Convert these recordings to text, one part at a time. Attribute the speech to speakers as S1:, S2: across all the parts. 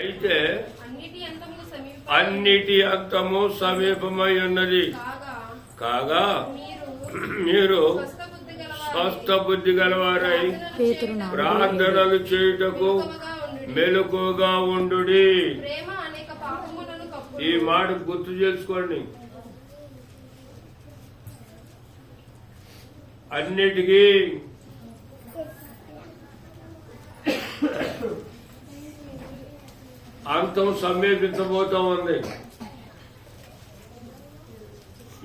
S1: అయితే అన్నిటి అంతము సమీపమై ఉన్నది కాగా మీరు స్వస్థ బుద్ధి గలవారై ప్రార్థనలు చేయుటకు మెలకుగా ఉండుడి. ఈ మాట గుర్తు చేసుకోండి. అన్నిటికీ అంతం సమీపించబోతా ఉంది.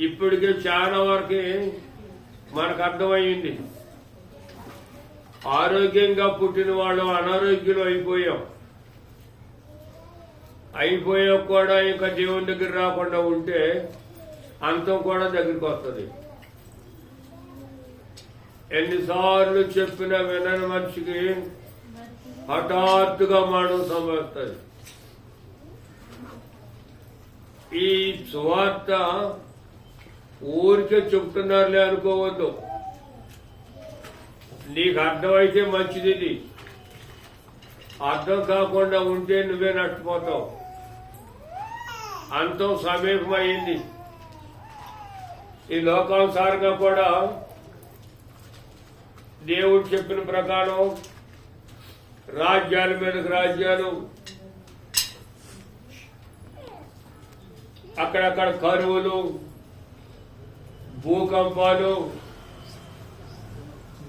S1: ఇప్పటికే చాలా వరకు మనకు అర్థమయ్యింది. ఆరోగ్యంగా పుట్టిన వాళ్ళు అనారోగ్యులు అయిపోయా కూడా ఇంకా దేవుని దగ్గర రాకుండా ఉంటే అంతం కూడా దగ్గరికి వస్తుంది. ఎన్నిసార్లు చెప్పినా వినని మనిషికి హఠాత్తుగా మరణం సంభవిస్తుంది. ఈ సువార్త ఊరికే చెప్తున్నారులే అనుకోవద్దు. నీకు అర్థమైతే మంచిది. ఇది అర్థం కాకుండా ఉంటే నువ్వే నష్టపోతావు. అంతం సమీపమైంది. ఈ లోకానుసారంగా కూడా దేవుడు చెప్పిన ప్రకారం రాజ్యాల మీదకి రాజ్యాలు, అక్కడక్కడ కరువులు, భూకంపాలు,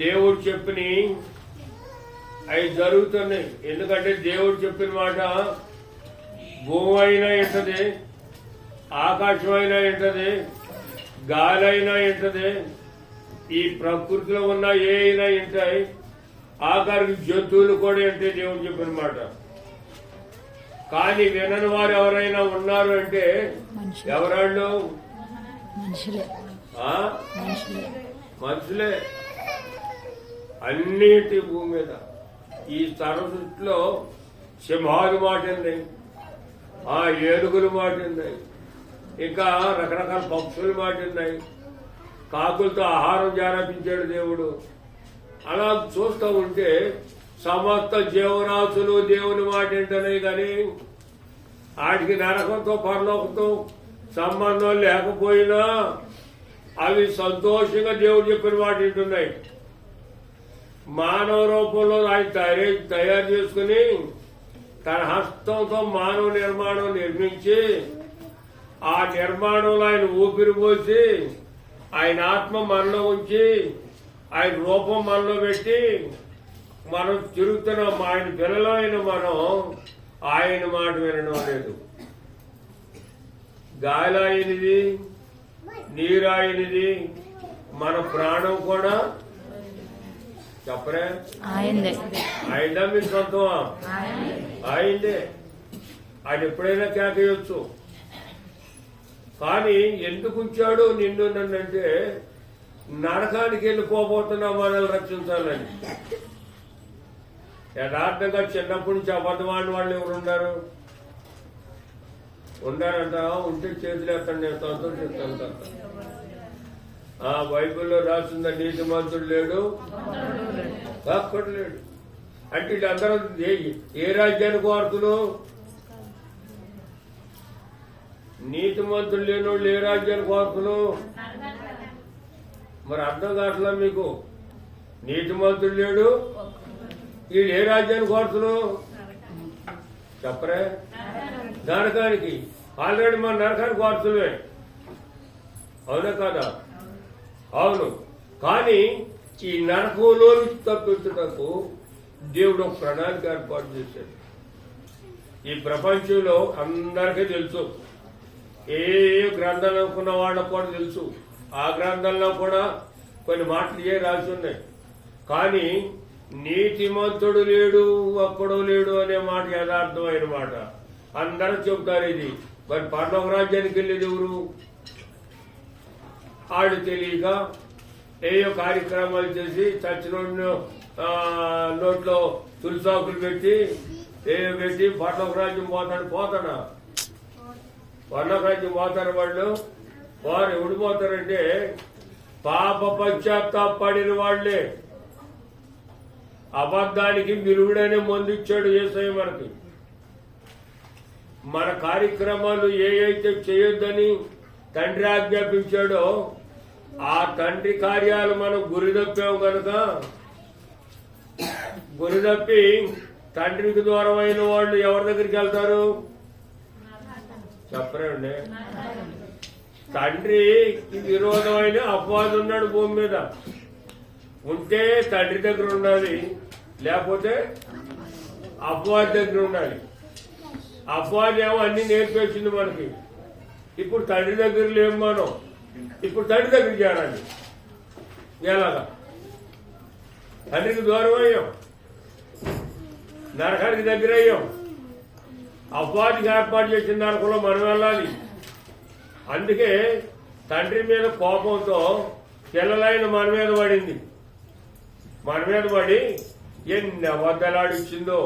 S1: దేవుడు చెప్పిన అవి జరుగుతున్నాయి. ఎందుకంటే దేవుడు చెప్పిన మాట భూమి అయినా ఇంటది, ఆకాశం అయినా ఇంటది, గాలి అయినా ఇంటది, ఈ ప్రకృతిలో ఉన్న ఏ అయినా ఇంటాయి, ఆఖరికి జంతువులు కూడా అంటే దేవుడు చెప్పిన మాట. కానీ వినని వారు ఎవరైనా ఉన్నారు అంటే ఎవరాళ్ళు? మనుషులే. అన్నిటి భూమి మీద ఈ సరస్సులో సింహాలు మాటింది, ఏనుగులు మాటింది, ఇంకా రకరకాల పక్షులు మాటిన్నాయి, కాకులతో ఆహారం జారపించాడు దేవుడు. అలా చూస్తూ ఉంటే సమస్త జీవరాశులు దేవుని మాట వింటున్నాయి. కానీ వాటికి నరకంతో పరలోకంతో సంబంధం లేకపోయినా అవి సంతోషంగా దేవుడు చెప్పిన మాట వింటున్నాయి. మానవ రూపంలో ఆయన తయారు చేసుకుని తన హస్తంతో మానవ నిర్మాణం నిర్మించి ఆ నిర్మాణంలో ఆయన ఊపిరి పోసి ఆయన ఆత్మ మనలో ఉంచి ఆయన రూపం మనలో పెట్టి మనం తిరుగుతున్నాం. ఆయన పిల్లలు అయిన మనం ఆయన మాట వినడం లేదు. గాలి ఆయనది, నీరు ఆయనది, మన ప్రాణం కూడా చెప్పరే ఆయనదా మీ సొంతమా? ఆయనదే. ఆయన ఎప్పుడైనా కేకేయచ్చు. కానీ ఎందుకు ఉంచాడు నిన్ను నన్నంటే నరకానికి వెళ్ళిపోబోతున్నా మనల్ని రక్షించాలని. యథార్థంగా చిన్నప్పటి నుంచి అబద్ధమాడిన వాళ్ళు ఎవరు ఉండారంట? ఉంటే చేతులు ఎత్తండి, నేను సంతోషిస్తాను. బైబిల్లో రాసిందా నీతిమంతుడు లేడు, ఒక్కడు లేడు అంటే వీళ్ళందరూ ఏ రాజ్యానికి వార్తలు? నీతిమంతులు లేని వాళ్ళు ఏ రాజ్యానికి వార్తలు? మరి అర్థం కావట్లా మీకు? నీతిమంతుడు లేడు, వీళ్ళు ఏ రాజ్యానికి వార్తలు చెప్పరే? నరకానికి. ఆల్రెడీ మన నరకానికి వార్తలే, అవునా కదా? అవును. కానీ ఈ నరకంలో తప్పించటకు దేవుడు ఒక ప్రణాళిక ఏర్పాటు చేశాడు. ఈ ప్రపంచంలో అందరికీ తెలుసు, ఏ గ్రంథాలు అనుకున్న వాళ్ళకు కూడా తెలుసు. ఆ గ్రంథంలో కూడా కొన్ని మాటలు రాసి ఉన్నాయి. కానీ నీతిమంతుడు లేడు, ఒక్కడో లేడు అనే మాట యథార్థమైన మాట. అందరూ చెబుతారు ఇది. మరి పరలోక రాజ్యానికి వెళ్ళేది ఎవరు? ఆడు తెలియక ఏయో కార్యక్రమాలు చేసి చచ్చిన నోట్లో తులసాకులు పెట్టి పరలోక రాజ్యం పోతాడా? పరలోక రాజ్యం పోతారు వాళ్ళు. వారు ఎవడు పోతారంటే పాప పశ్చాత్తాపడిన వాళ్లే. అబద్ధానికి విరుగుడనే మందు ఇచ్చాడు యేసయ్య మనకి. మన కార్యక్రమాలు అయితే చేయొద్దని తండ్రి ఆజ్ఞాపించాడో ఆ తండ్రి కార్యాలు మనం గురిదప్పాము కనుక గురిదప్పి తండ్రికి దూరమైన వాళ్ళు ఎవరి దగ్గరికి వెళ్తారు చెప్పరండి. తండ్రికి విరోధమైన అపవాది ఉన్నాడు భూమి మీద. ఉంటే తండ్రి దగ్గర ఉండాలి, లేకపోతే అపవాది దగ్గర ఉండాలి. అపవాది ఏమో అన్ని నేర్పేసింది మనకి. ఇప్పుడు తండ్రి దగ్గర లేము మనం. ఇప్పుడు తండ్రి దగ్గర చేరాలి. ఎలాగా? తండ్రికి దూరం అయ్యాం, నరకానికి దగ్గర అయ్యాం. అపవాదికి ఏర్పాటు చేసిన నరకంలో మనం వెళ్ళాలి. అందుకే తండ్రి మీద కోపంతో పిల్లలైన మన మీద పడింది. మన మీద పడి ఎన్ని అబద్ధాలాడిచ్చిందో,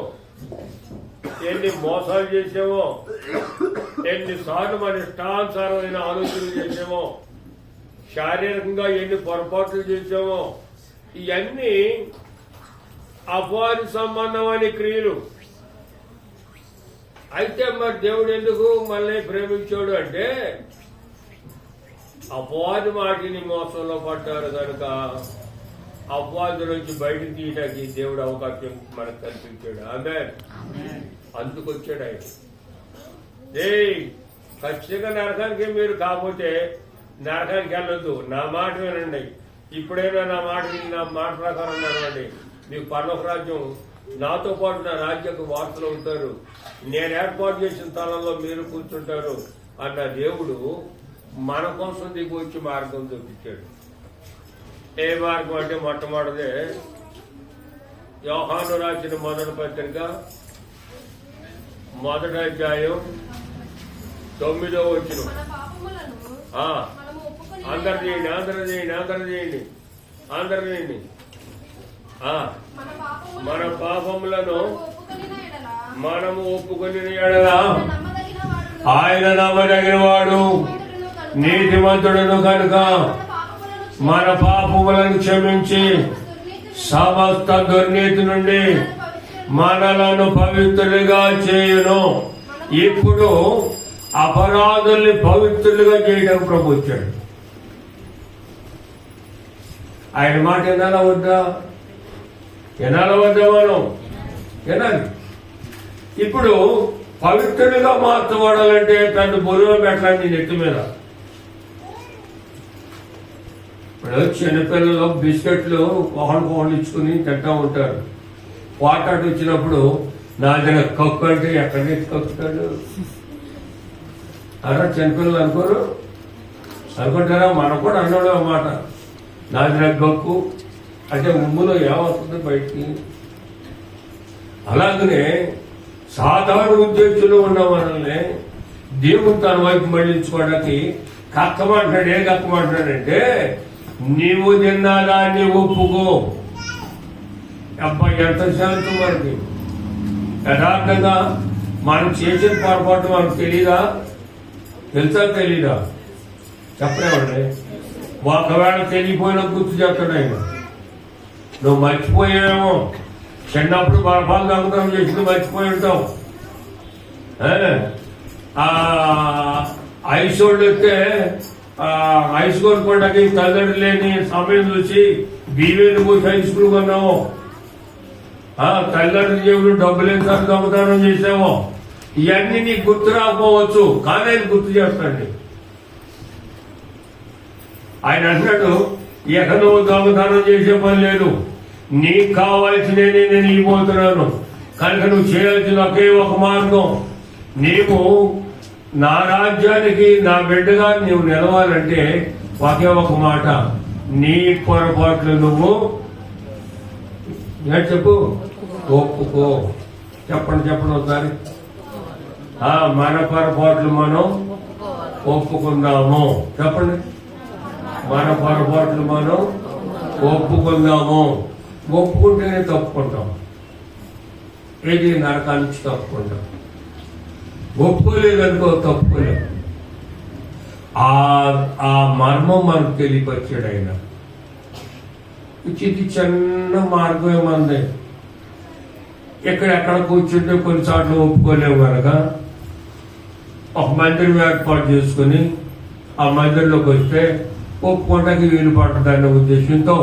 S1: ఎన్ని మోసాలు చేసామో, ఎన్నిసార్లు మన ఇష్టానుసారమైన ఆలోచనలు చేసామో, శారీరకంగా ఎన్ని పొరపాట్లు చేసామో, ఇవన్నీ అపవాది సంబంధమైన క్రియలు. అయితే మరి దేవుడు ఎందుకు మళ్ళీ ప్రేమించాడు అంటే అపవాది మాటిని మోసంలో పడ్డారు కనుక అపవాది నుంచి బయటకు తీయడానికి దేవుడు అవకాశం మనకు కల్పించాడు. ఆమేన్. అందుకొచ్చాడు ఆయన. ఖచ్చితంగా నరకానికి మీరు కాకపోతే నరకానికి వెళ్ళొద్దు. నా మాట వినండి. ఇప్పుడైనా నా మాట విని నా మాట ప్రకారం నడవండి. మీకు పరలోక రాజ్యం, నాతో పాటు నా రాజ్యకు వార్తలు ఉంటారు. నేను ఏర్పాటు చేసిన స్థలంలో మీరు కూర్చుంటారు అన్న దేవుడు మన కోసం దిగి వచ్చి మార్గం చూపించాడు. ఏ మార్గం అంటే మొట్టమొదటిదే యోహాను రాసిన మొదటి పత్రిక 1వ అధ్యాయం 9వ వచనం. అందరు చేయండి. మన పాపములను మనము ఒప్పుకొని ఎడల ఆయన నమ్మదగిన వాడు నీతిమంతుడును కనుక మన పాపములను క్షమించి సమస్త దుర్నీతి నుండి మనలను పవిత్రులుగా చేయును. ఇప్పుడు అపరాధుల్ని పవిత్రులుగా చేయడం ప్రభు వచ్చాడు. ఆయన మాట వినాలా వద్దా? మనం వినాలి. ఇప్పుడు పవిత్రులుగా మార్చబడాలంటే తను బరువు పెట్టాలి నెత్తి మీద. ఇప్పుడు చిన్నపిల్లలు బిస్కెట్లు కోహలు ఇచ్చుకుని తింటా ఉంటారు. వాటాటు వచ్చినప్పుడు నా దగ్గర కక్కు అంటే ఎక్కడి నుంచి కక్కుతాడు? అలా చిన్నపిల్లలు అనుకుంటారా? మనం కూడా అన్నాడు అన్నమాట. నా దగ్గర గక్కు అంటే ఉమ్ములో ఏమవుతుంది బయటికి. అలాగనే సాధారణ ఉద్దేశంలో ఉన్న మనల్ని దేవుడు తన వైపు మళ్లించుకోవడానికి కక్కమంటాడు. ఏ కక్కమంటాడంటే నీవు తిన్నదాన్ని ఒప్పుకో. అబ్బాయి ఎంత శాంతం మనకి. యథార్థంగా మనం చేసిన పొరపాటు మనకు తెలీదా? తెలీదా? చెప్పలేమండి. ఒకవేళ తెలియపోయినా గుర్తు చేస్తాడు ఆయన. నువ్వు మర్చిపోయావేమో. చిన్నప్పుడు బలపాలు దొంగతనం చేసింది మర్చిపోయి ఉంటావు. ఐస్ వాళ్ళు వస్తే ఐస్ కొనుక్కోవడానికి తల్లిదండ్రులు లేని సమయం చూసి బీవేలు పోసి ఐస్ క్రీమ్ కొన్నాము. తల్లిదండ్రుల జేబులు డబ్బులు ఎంత దొంగతనం చేసామో. ఇవన్నీ నీకు గుర్తు రాకపోవచ్చు, కానీ ఆయన గుర్తు చేస్తాడు. ఆయన అంటాడు, ఇక నువ్వు దొంగతనం చేసే పని లేదు, నీకు కావాల్సినవి నేను ఇవ్వబోతున్నాను కనుక నువ్వు చేయాల్సిన ఒకే ఒక మార్గం, నీవు నా రాజ్యానికి నా బిడ్డగా నీవు నిలవాలంటే ఒకే ఒక మాట, నీ పొరపాట్లు నువ్వు చెప్పు, ఒప్పుకో. చెప్పండి ఒకసారి. మన పొరపాట్లు మనం ఒప్పుకుందాము. చెప్పండి. మన పొరపాట్లు మనం ఒప్పుకుందాము. ఒప్పుకుంటేనే తప్పుకుంటాం. ఏది నరకాల నుంచి తప్పుకుంటాం. ఒప్పుకోలేదనుకో తప్పుకోలేం. ఆ మర్మం మనకు తెలియపరిచాడు ఆయన. ఇది చిన్న మార్గం ఏమంది. ఎక్కడెక్కడ కూర్చుంటే కొన్నిసార్లు ఒప్పుకోలేము కనుక ఒక మందిరం ఏర్పాటు చేసుకుని ఆ మందిరంలోకి వస్తే ఒప్పుకోవడానికి వీలు పడుతుందనే ఉద్దేశంతో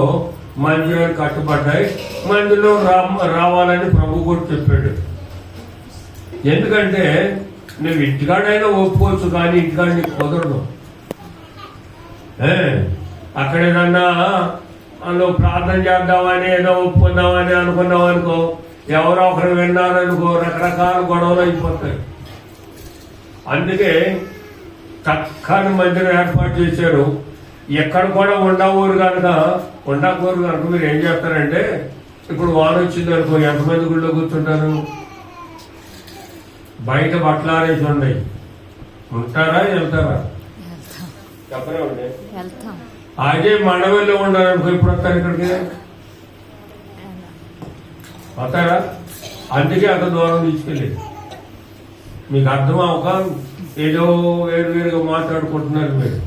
S1: మందిరాలు కట్టుబడ్డాయి. మందిరం రావాలని ప్రభు కూడా చెప్పాడు. ఎందుకంటే నువ్వు ఇంటికాడైనా ఒప్పుకోవచ్చు, కానీ ఇంటికాడ నీకు కుదరదు. అక్కడ ఏదన్నా నువ్వు ప్రార్థన చేద్దామని ఏదో ఒప్పుకుందామని అనుకున్నావు అనుకో, ఎవరో ఒకరు విన్నారనుకో, రకరకాల గొడవలు అయిపోతాయి. అందుకే చక్కని మందిరం ఏర్పాటు చేశారు. ఎక్కడ కూడా ఉండకూరు కనుక మీరు ఏం చేస్తారంటే, ఇప్పుడు వాన వచ్చింది అనుకో, ఎంతమంది గుళ్ళో కూర్చుంటారు? బయట బట్టలారేసి ఉన్నాయి, ఉంటారా వెళ్తారా? చెప్పలేమండి. అదే మండవెల్లో ఉండాలనుకో, ఇప్పుడు వస్తారు ఇక్కడికి, వస్తారా? అందుకే అంత దూరం తీసుకెళ్ళేది. మీకు అర్థం అవ్వక ఏదో వేరువేరుగా మాట్లాడుకుంటున్నారు మీరు.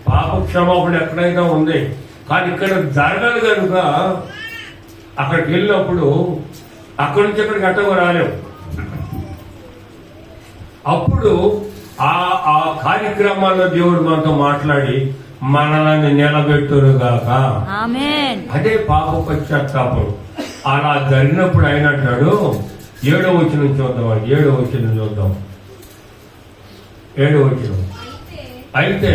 S1: పాప క్షమాపణ ఎక్కడైనా ఉంది, కానీ ఇక్కడ జరగాలి కనుక అక్కడికి వెళ్ళినప్పుడు అక్కడి నుంచి ఇక్కడికి అట్టగా రాలేము. అప్పుడు ఆ కార్యక్రమాల్లో దేవుడు మనతో మాట్లాడి మనల్ని నిలబెట్టురుగాక. అదే పాప పశ్చాత్తాపం. అలా జరిగినప్పుడు ఆయన అంటాడు, 7వ వచనం చూద్దాం. 7వ వచనం చూద్దాం. 7వ వచనం. అయితే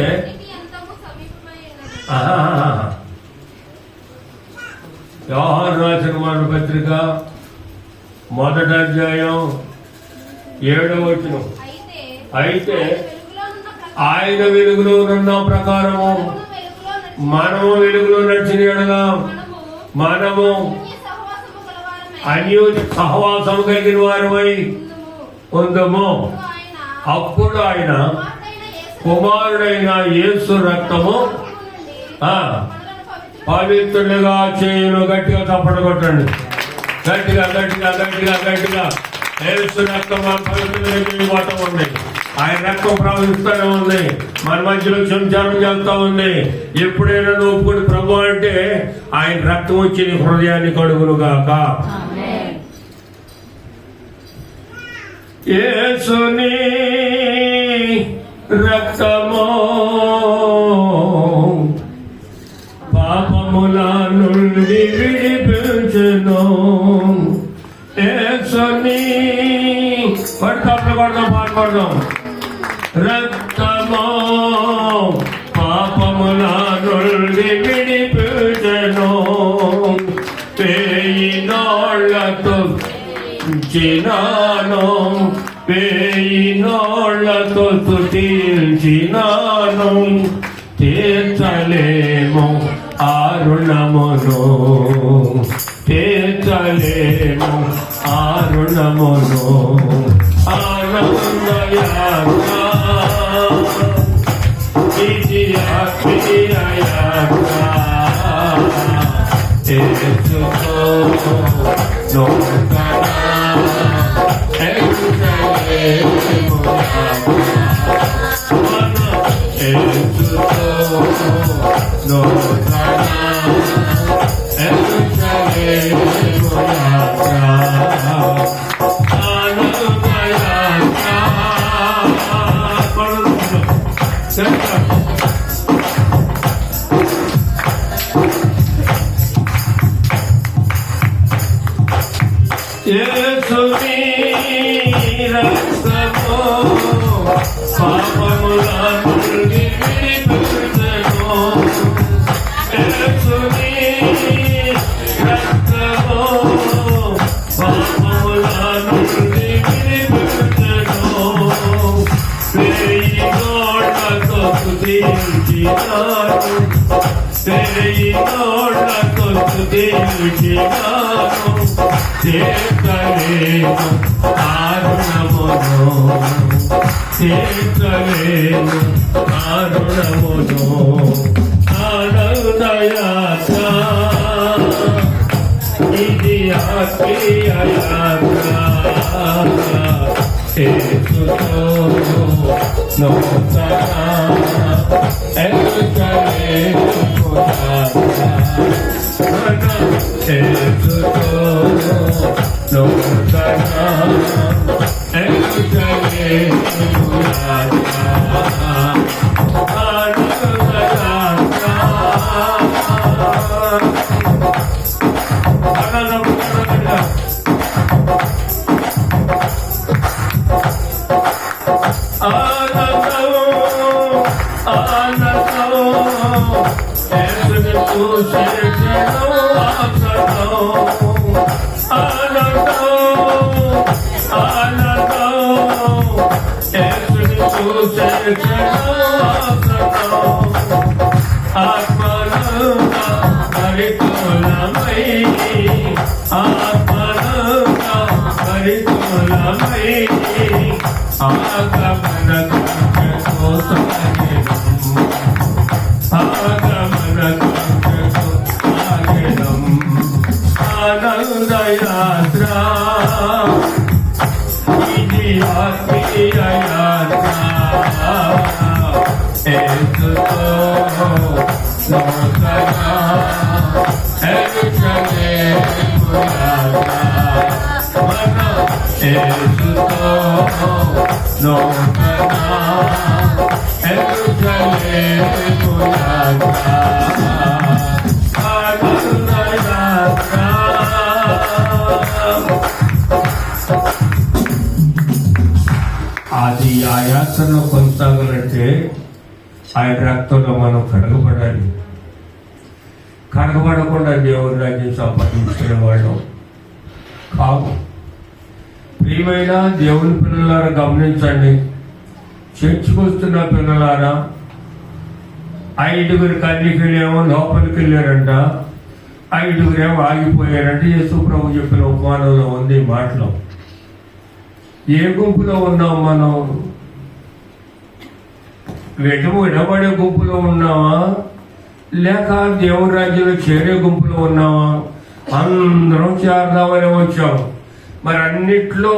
S1: యోహాను రాసిన మొదటి పత్రిక 1వ అధ్యాయం 7వ వచనం. అయితే ఆయన వెలుగులో ఉన్న ప్రకారము మనము వెలుగులో నడిచిన ఎడగా మనము అన్యోన్య సహవాసము కలిగిన వారమై ఉందము. అప్పుడు ఆయన కుమారుడైన యేసు రక్తము పవిత్రులుగా చేయను. గట్టిగా చప్పట్లు కొట్టండి. గట్టిగా గట్టిగా గట్టిగా గట్టిగా. యేసు రక్తం పవిత్రులుగా ఉంది. ఆయన రక్తం ప్రవహిస్తూనే ఉంది, మన మధ్యలో సంచారం చేస్తా ఉంది. ఎప్పుడైనా ఒప్పుకుని ప్రభు అంటే ఆయన రక్తం వచ్చి నీ హృదయాన్ని కడుగునుగాక. యేసుని రక్తము పాపముల నుండి విడిపించును. యేసుని పడతాం పాడుకోవడం. రక్తము పాపముల నుండి విడిపించును. 1000 నాళ్లతో స్తుతించినాను, 1000 నాళ్లతో స్తుతించినాను. తీర్చలేము ఆ రుణమును, తీర్చలేము ఆ రుణమును. ఆనందయాత్ర ఇది ఆత్మీయయాత్ర. యేసుతో నూతన ఎరుసలేము యేసుతో నూతన ఎరుసలేము యాత్ర. యేసుని రక్తము పాపముల నుండి విడిపించును. యేసుని రక్తము పాపముల నుండి విడిపించును. 1000 నాళ్లతో స్తుతించినాను, 1000 నాళ్లతో స్తుతించినాను. చేర్చలేము ఆ రుణమును, చేర్చలేము ఆ రుణమును. ఆనందయాత్ర ఇది ఆత్మీయయాత్ర. యేసుతో నూతన ఎరుసలేము యాత్ర. యేసుతో నూతన ఎరుసలేము అది ఆ యాత్రలో కొనసాగాలంటే ఆయన రక్తంలో మనం కడగబడాలి. కడగబడకుండా దేవుని రాజ్యం సంపాదించుకునే వాళ్ళం కావు. ప్రియమైన దేవుని పిల్లలారా గమనించండి. చర్చికొస్తున్న పిల్లలారా, 5 కన్యకలేమో లోపలికి వెళ్ళారంట, 5 ఆగిపోయారంటే యేసు ప్రభు చెప్పిన ఉపమానంలో ఉంది ఈ మాటలో. ఏ గుంపులో ఉన్నాం మనం? విడబడే గుంపులో ఉన్నావా, లేక దేవుని రాజ్యంలో చేరే గుంపులో ఉన్నావా? అందరం చేరదామని వచ్చాం. మరి అన్నిట్లో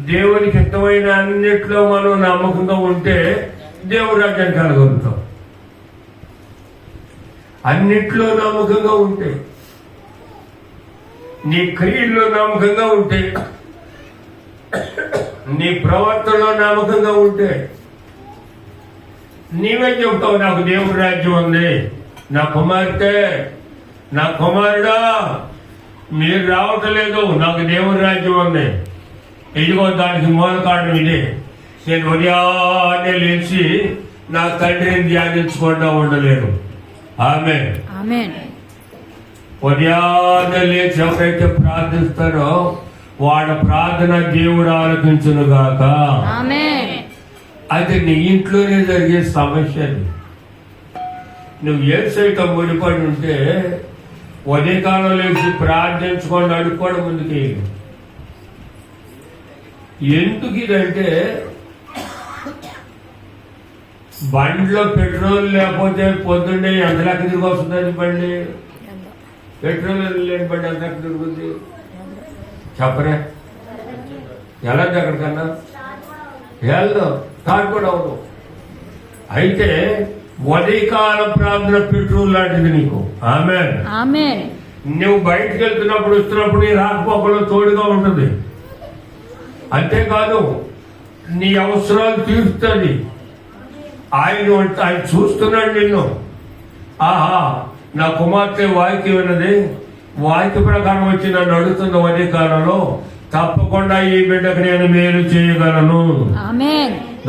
S1: దేవునికి హితమైన అన్నిట్లో మనం నమ్మకంగా ఉంటే దేవుని రాజ్యాన్ని కలగలుగుతాం. అన్నిట్లో నమ్మకంగా ఉంటే, నీ క్రియల్లో నమ్మకంగా ఉంటే, నీ ప్రవర్తనలో నమ్మకంగా ఉంటే నీవే చెప్తావు, నాకు దేవుడి రాజ్యం ఉంది, నా కుమార్తె, నా కుమారుడా మీరు రావట్లేదు, నాకు దేవుడి రాజ్యం ఉంది. ఇదిగో దానికి మూల కారణం ఇదే. నేను ఉదయాన్నే లేచి నా తండ్రిని ధ్యానించకుండా ఉండలేను. ఆమేన్. ఉదయాన్నే లేచి ఎవరైతే ప్రార్థిస్తారో వాడి ప్రార్థన దేవుడు ఆలకించును గాక. అది నీ ఇంట్లోనే జరిగే సమస్య. నువ్వు ఏ సైతం ముడిపడి ఉంటే ఉదయకాలం లేచి ప్రార్థించుకొని అడుక్కోవడం ముందుకి. ఎందుకు ఇదంటే బండిలో పెట్రోల్ లేకపోతే పొద్దున్నే ఎంత లెక్క తిరిగి వస్తుందని బండి? పెట్రోల్ లేని బండి ఎంత లెక్క తిరుగుతుంది చెప్పరే? ఎలా ఎక్కడికన్నా వెళ్దాం కూడా అవును. అయితే ఉదయకాల ప్రార్థన పెట్రోల్ లాంటిది నీకు. ఆమేన్. నువ్వు బయటకు వెళ్తున్నప్పుడు వస్తున్నప్పుడు నీ రాకపోకలో తోడుగా ఉంటుంది. అంతేకాదు నీ అవసరాలు తీరుస్తుంది. ఆయన చూస్తున్నాడు నిన్ను. ఆహా, నా కుమార్తె వాక్యం ఉన్నది, వాక్య ప్రకారం వచ్చి నన్ను అడుగుతున్న ఉదయకాలంలో తప్పకుండా ఈ బిడ్డకు నేను మేలు చేయగలను.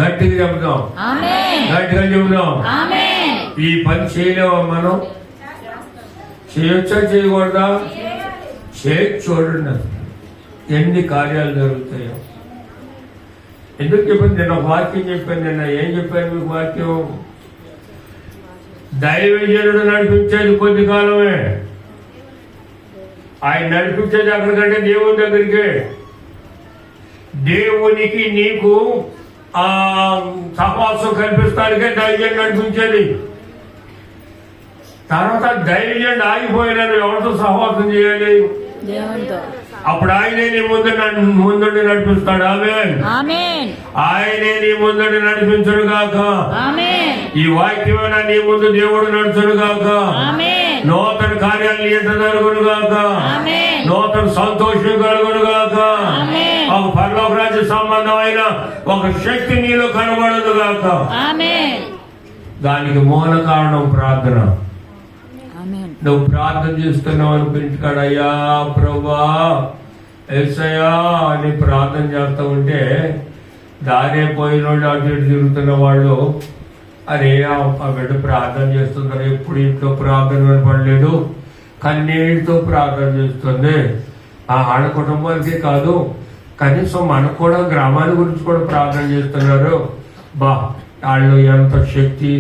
S1: గట్టిగా చెబుదాం, గట్టిగా చెబుదాం. ఈ పని చేయలేవా మనం? చేయొచ్చా చేయకూడదా? చూడండి ఎన్ని కార్యాలు జరుగుతాయో. ఎందుకు చెప్పండి? నేను ఒక వాక్యం చెప్పాను. నిన్న ఏం చెప్పాను మీకు వాక్యం? దైవజనుడు నడిపించేది కొద్ది కాలమే. ఆయన నడిపించేది అక్కడికంటే దేవుని దగ్గరికి. దేవునికి నీకు ఆ సహవాసం కల్పిస్తానికే దైవజనుడు నడిపించేది. తర్వాత దైవజనుడు ఆగిపోయినా ఎవరితో సహవాసం చేయాలి? అప్పుడు ఆయనే నీ ముందుండి నడిపిస్తాడు. ఆమేన్. ఆయనే నీ ముందుండి నడిపించడు గాక. ఈ వాక్యమైన నీ ముందు దేవుడు నడుచుడు గాక. నూతన కార్యాలు ఎంత జరుగును గాక. నూతన సంతోషం కలుగును గాక. ఒక పరలోక రాజ్య సంబంధమైన ఒక శక్తి నీలో కనబడదు కాక. దానికి మూల కారణం ప్రార్థన. నువ్వు ప్రార్థన చేస్తున్నావు అనిపించుకాడు, అయ్యా ప్రభా యేసయ్యా అని ప్రార్థన చేస్తూ ఉంటే దారే పోయిన వాళ్ళు అటు ఇటు తిరుగుతున్న వాళ్ళు, అరే ఆ బిడ్డ ప్రార్థన చేస్తున్నారు, ఎప్పుడు ఇంట్లో ప్రార్థన వినపడలేదు, కన్నీళ్ళతో ప్రార్థన చేస్తుంది. ఆ ఆడ కుటుంబానికే కాదు, కనీసం మనకు కూడా గ్రామాల గురించి కూడా ప్రార్థన చేస్తున్నారు. బా వాళ్ళు ఎంత శక్తి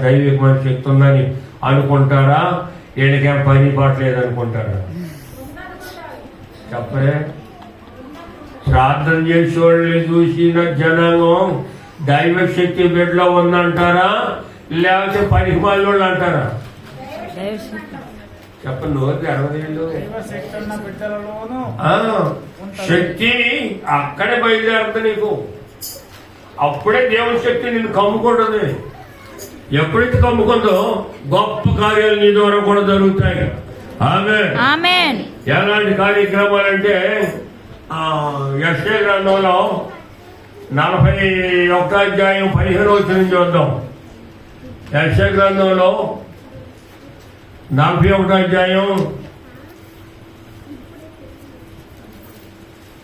S1: దైవికమైన శక్తి ఉందని అనుకుంటారా, వీళ్ళకేం పని పాటలేదు అనుకుంటారా? చెప్పరే. ప్రార్థన చేసేవాళ్ళని చూసిన జనాంగం దైవ శక్తి బిడ్డలో ఉందంటారా, లేకపోతే పనికి వాళ్ళు అంటారా? చెప్పండి. నోరు తెరవదేళ్ళు. శక్తి అక్కడే బయలుదేరుతుంది నీకు. అప్పుడే దేవుని శక్తి నిన్ను కమ్ముకుంటుంది. ఎప్పుడైతే కమ్ముకుందో గొప్ప కార్యాలు నీ ద్వారా కూడా జరుగుతాయి. ఆమేన్. ఎలాంటి కార్యక్రమాలంటే యెషయా గ్రంథంలో 41వ అధ్యాయం 15వ వచనం చూద్దాం. యెషయా గ్రంథంలో 41వ అధ్యాయం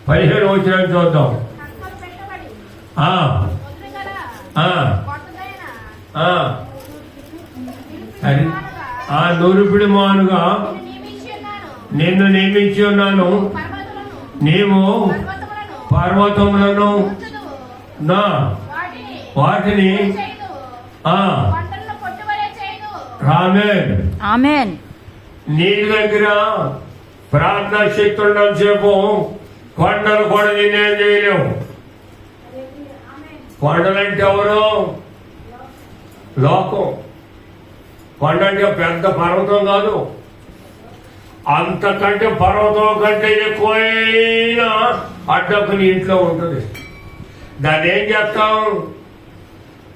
S1: 15వ వచనం చూద్దాం. నూరుపిడి మానుగా నిన్ను నియమించి ఉన్నాను, నీవు పర్వతములను నా వాటిని ఆమేన్. నీ దగ్గర ప్రార్థనా శక్తి ఉండడం సేపు కొండలు కూడా నేనేం చేయలేవు. కొండలంటే ఎవరు? లోకం. కొండ అంటే పెద్ద పర్వతం కాదు, అంతకంటే పర్వతం కంటే ఎక్కువైన అడ్డకు నీ ఇంట్లో ఉంటుంది. దాన్ని ఏం చేస్తావు?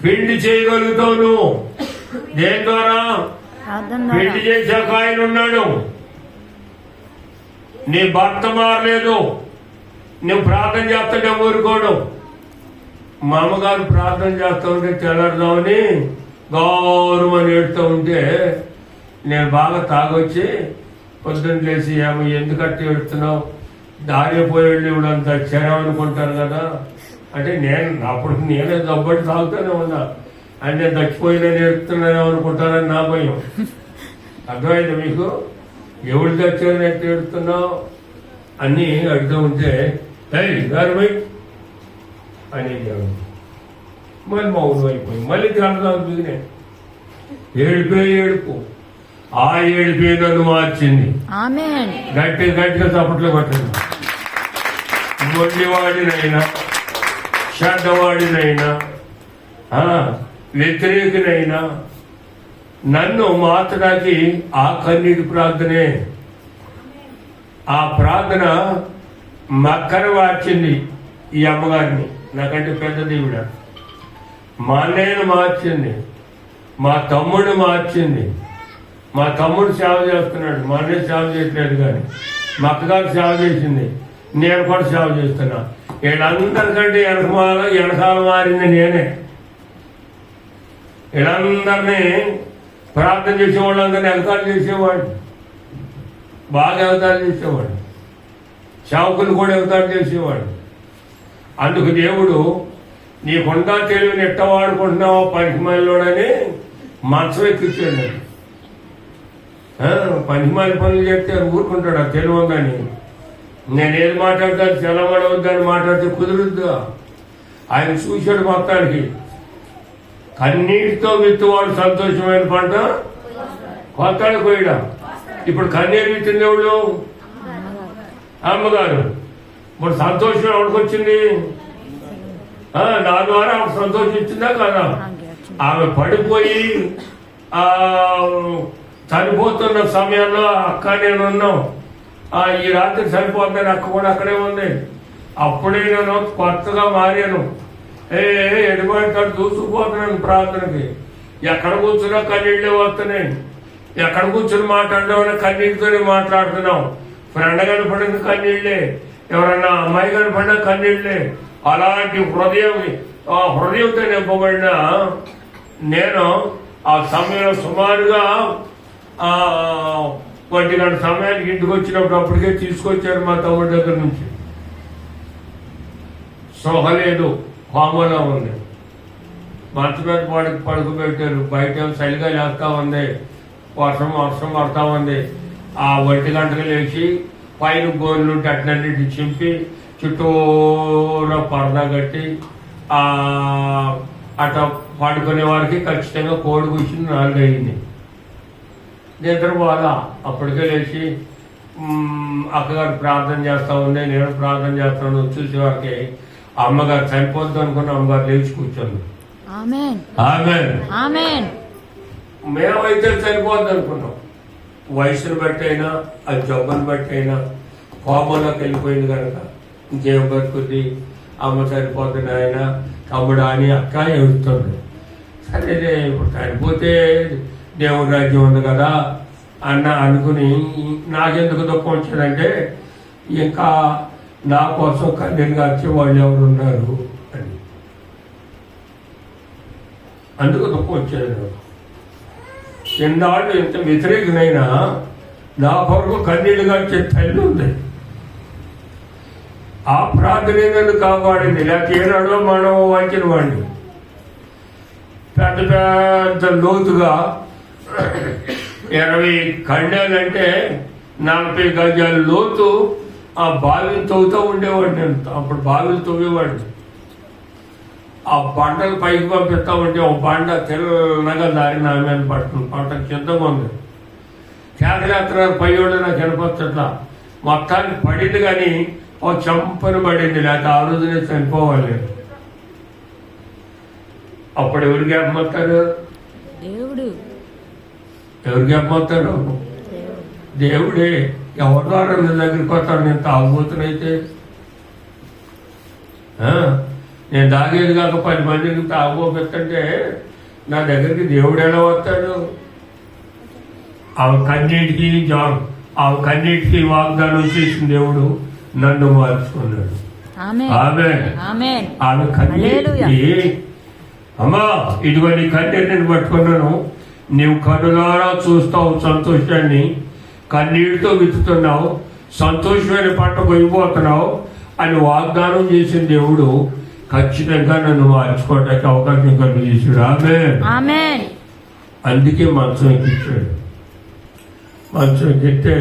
S1: పిండి చేయగలుగుతావు నువ్వు. దేని ద్వారా? పిండి చేసాక ఆయన ఉన్నాడు. నీ భర్త మారలేదు, నువ్వు ప్రార్థన చేస్తుంటే ఊరుకోడు. మా అమ్మగారు ప్రార్థన చేస్తూ ఉంటే తెల్లరుదామని గౌరవని ఏడుతూ ఉంటే నేను బాగా తాగొచ్చి పొద్దున్న లేచి ఏమో ఎందుకంటే ఏడుతున్నావు, దారి పోయేళ్ళు ఇవ్వడంత క్షణం అనుకుంటాను కదా అంటే, అప్పుడు నేనే దబ్బటి తాగుతూనే ఉన్నా. అంటే చచ్చిపోయినా నేర్పుతున్నానే అనుకుంటానని నా భయం. అర్థమైంది మీకు? ఎవరు చచ్చారని ఎట్లా ఏడుతున్నావు అన్నీ అడుగుతూ ఉంటే గారు అనేది మళ్ళీ మౌనం అయిపోయి మళ్ళీ తెల్లదాం దిగినే ఏడుపు. ఆ ఏడుపే నన్ను మార్చింది. గట్టిగా చప్పట్లు కొట్టింది. మొండివాడినైనా చెడ్డవాడినైనా వ్యతిరేకినైనా నన్ను మార్చడానికి ఆ కన్నీటి ప్రార్థనే. ఆ ప్రార్థన మక్కన మార్చింది ఈ అమ్మగారిని, నాకంటే పెద్ద దేవుడ. మా అన్నయ్యను మార్చింది, మా తమ్ముడిని మార్చింది. మా తమ్ముడు సేవ చేస్తున్నాడు, మా అన్నయ్య సేవ చేయట్లేదు, కానీ మా అక్కగారు సేవ చేసింది, నేను కూడా సేవ చేస్తున్నా. వీళ్ళందరికంటే వెనకాల మారింది నేనే. వీళ్ళందరినీ ప్రార్థన చేసేవాళ్ళందరినీ ఎగతాలు చేసేవాడు, బాగా ఎగతాలు చేసేవాడు. సేవకులు కూడా ఎగతాలు చేసేవాడు. అందుకు దేవుడు నీకుండా తెలివిని ఎట్ట వాడుకుంటున్నావో పనికిమాలిలోడని మంచం ఎక్కించాడు. పనికిమాలి పనులు చెప్తే ఊరుకుంటాడు, ఆ తెలివి ఉందని. నేనేది మాట్లాడతాను చెలవడవద్దని మాట్లాడితే కుదురుద్దా? ఆయన చూశాడు మొత్తానికి. కన్నీటితో విత్తువాడు సంతోషమైన పంట కొత్తాడు కోయడా. ఇప్పుడు కన్నీరు విత్తింది ఎవడు? అమ్మగారు. ఇప్పుడు సంతోషం ఎవరికొచ్చింది? నా ద్వారా ఆమె సంతోషించిందా కదా? ఆమె పడిపోయి చనిపోతున్న సమయంలో అక్క నేను ఉన్నాం, ఈ రాత్రి చనిపోతుందని అక్క కూడా అక్కడే ఉంది. అప్పుడే నేను కొత్తగా మారాను. ఎడిపోయిన దూసుకుపోతున్నాను ప్రార్థనకి. ఎక్కడ కూర్చున్నా కన్నీళ్ళే వస్తున్నాయి. ఎక్కడ కూర్చుని మాట్లాడదామని కన్నీటితోనే మాట్లాడుతున్నాం. ఫ్రెండ్ కనపడిన కన్నీళ్ళే, ఎవరన్నా అమ్మాయి కనపడినా కన్నీళ్ళే. అలాంటి హృదయంతో నింపబడిన నేను ఆ సమయంలో సుమారుగా 1 గంట సమయానికి ఇంటికి వచ్చినప్పుడు అప్పటికే తీసుకొచ్చారు మా తమ్ముడి దగ్గర నుంచి. సోహ లేదు, కోమలో ఉంది. మంచం మీద పడుకోబెట్టారు. బయట చలిగా లేస్తా ఉంది, వర్షం పడతా ఉంది. ఆ 1 గంటకు లేచి పైన గోళ్ళు అట్లన్నిటి చింపి చుట్టూరా పరదా కట్టి అట పడుకునే వారికి ఖచ్చితంగా కోడి కూర్చుని 4 అయింది. నిద్ర పోలా. అప్పటికే లేచి అక్కగారు ప్రార్థన చేస్తా ఉంది, నేను ప్రార్థన చేస్తాను. చూసేవారికి అమ్మగారు చనిపోద్దు అనుకున్న అమ్మగారు లేచి కూర్చోండి. మేమైతే చనిపోద్దు అనుకున్నాం. వయసును బట్టి అయినా, అది జబ్బును బట్టి అయినా, కోపంలోకి వెళ్ళిపోయింది కనుక ఇంకేం బతుకుద్ది, అమ్మ చనిపోతుంది, ఆయన తమ్ముడు అని అక్క ఏడుస్తుంది. సరే ఇప్పుడు చనిపోతే దేవుడి రాజ్యం ఉంది కదా అనుకుని నాకెందుకు దుఃఖం వచ్చిందంటే ఇంకా నా కోసం కన్నీరు గార్చే వాళ్ళు ఎవరు ఉన్నారు అని, అందుకు దుఃఖం వచ్చేది. ఎన్నాళ్ళు ఎంత వ్యతిరేకనైనా నా కొరకు కన్నీళ్ళు గార్చే తల్లి ఉంది. ఆ ప్రార్థన నన్ను కాపాడింది. లేకపోతే ఏనాడో మనం వంచిన వాడిని. పెద్ద పెద్ద లోతుగా 20 ఖండాలంటే 40 గజాల లోతు ఆ బావిని తవ్వుతూ ఉండేవాడు. నేను అప్పుడు బావిలు తవ్వేవాడిని. ఆ బండలు పైకి పంపిస్తా ఉంటే ఒక బండ తెల్లగా దారి నా మీద పడుతుంది. పంటకు సిద్ధంగా ఉంది. కేకలేత్ర పయ్యోడు నాకు వినపచ్చట్లా. మొత్తానికి పడింది కానీ ఓ చంపని పడింది. లేకపోతే ఆ రోజునే చనిపోవాలి. అప్పుడు ఎవరు జ్ఞాపమవుతారు? ఎవరు జ్ఞాపమవుతారు? దేవుడే. ఎవరి ద్వారా నీ దగ్గరికి వస్తాడు? నేను తాగుబోతునైతే, నేను తాగేది కాక 10 మందికి తాగుబోతుంటే నా దగ్గరికి దేవుడు ఎలా వస్తాడు? ఆమె కన్నిటికి వాగ్దానం చేసిన దేవుడు నన్ను మార్చుకున్నాడు. ఆమె కన్నీటికి, అమ్మా ఇదిగో నీ కన్నీరు నేను పట్టుకున్నాను, నీవు కనులారా చూస్తావు సంతోషాన్ని, కన్నీటితో విత్తుతున్నావు, సంతోషమైన పంట కొయ్యిపోతున్నావు అని వాగ్దానం చేసిన దేవుడు ఖచ్చితంగా నన్ను మార్చుకోవడానికి అవకాశం కలిగించాడు. ఆమేన్. అందుకే మంచం ఎక్కించాడు. మంచం ఎక్కితే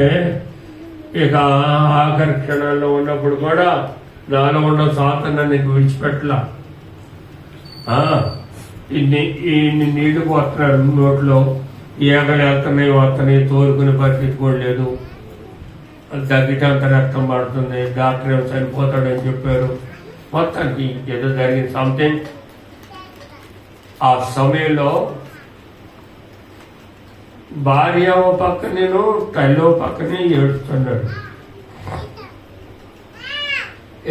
S1: ఇక ఆఖరి క్షణాల్లో ఉన్నప్పుడు కూడా నాలో ఉన్న సాధన నీకు విడిచిపెట్టలా. ఇన్ని నీళ్లు పోతున్నాడు నోట్లో, ఏగలు వస్తున్నాయి, తోలుకునే పరిస్థితి కూడా లేదు. దగ్గిటంత రక్తం పడుతుంది. డాక్టర్ ఏమో చనిపోతాడని చెప్పారు. మొత్తానికి ఏదో జరిగింది సంథింగ్. ఆ సమయంలో భార్య ఓ పక్క, నేను తల్లి ఓ పక్కనే ఏడుస్తున్నాడు.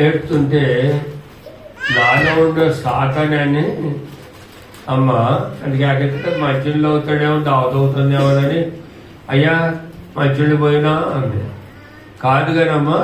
S1: ఏడుతుంటే నాలో ఉండే సాతానని అమ్మ అది కాకపోతే మధ్యలో అవుతాడేమో, దావతవుతుందేమో అని, అయ్యా మధ్యలో పోయినా అంది. కాదు కానమ్మా